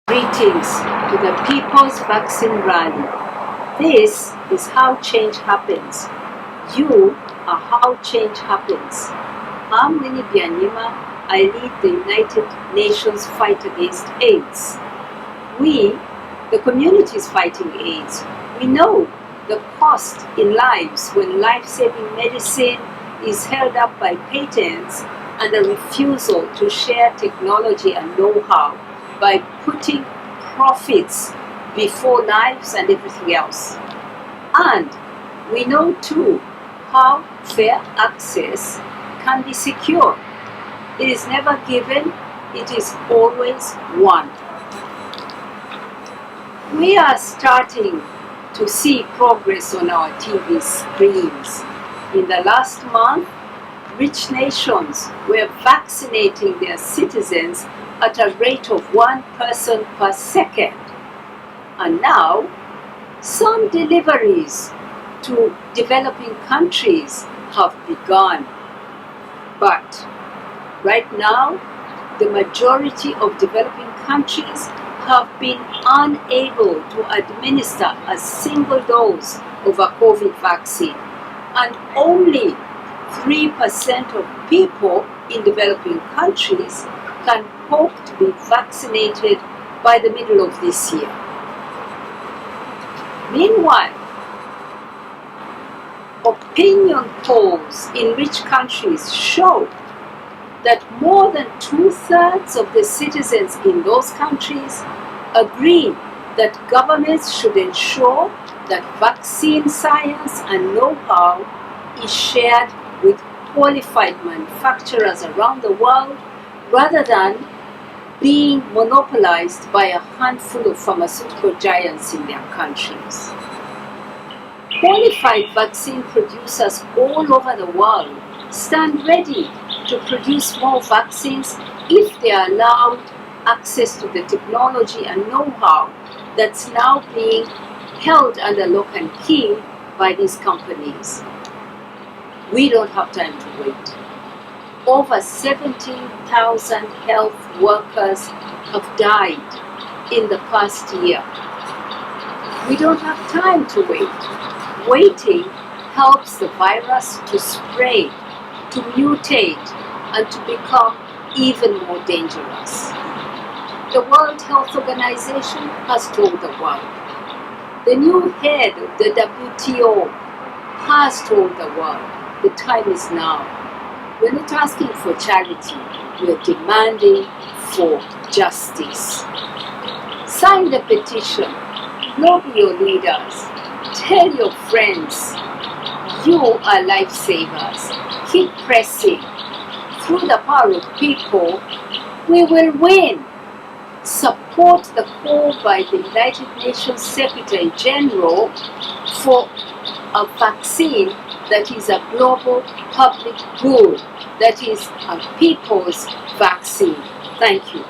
Greetings to the People's Vaccine Rally. This is how change happens. You are how change happens. I'm Winnie Byanyima. I lead the United Nations fight against AIDS. We, the communities fighting AIDS, we know the cost in lives when life-saving medicine is held up by patents and a refusal to share technology and know-how by putting profits before lives and everything else. And we know too how fair access can be secure. It is never given, it is always won. We are starting to see progress on our TV screens. In the last month, rich nations were vaccinating their citizens at a rate of 1 person per second. And now, some deliveries to developing countries have begun. But right now, the majority of developing countries have been unable to administer a single dose of a COVID vaccine, and only 3% of people in developing countries can hope to be vaccinated by the middle of this year. Meanwhile, opinion polls in rich countries show that more than 2/3 of the citizens in those countries agree that governments should ensure that vaccine science and know-how is shared with qualified manufacturers around the world rather than being monopolized by a handful of pharmaceutical giants in their countries. Qualified vaccine producers all over the world stand ready to produce more vaccines if they are allowed access to the technology and know-how that's now being held under lock and key by these companies. We don't have time to wait. Over 17,000 health workers have died in the past year. We don't have time to wait. Waiting helps the virus to spread, to mutate, and to become even more dangerous. The World Health Organization has told the world. The new head of the WTO has told the world the time is now. We're not asking for charity, we're demanding for justice. Sign the petition, lobby your leaders, tell your friends, you are lifesavers. Keep pressing. Through the power of people, we will win. Support the call by the United Nations Secretary General for a vaccine that is a global public good, that is a people's vaccine. Thank you.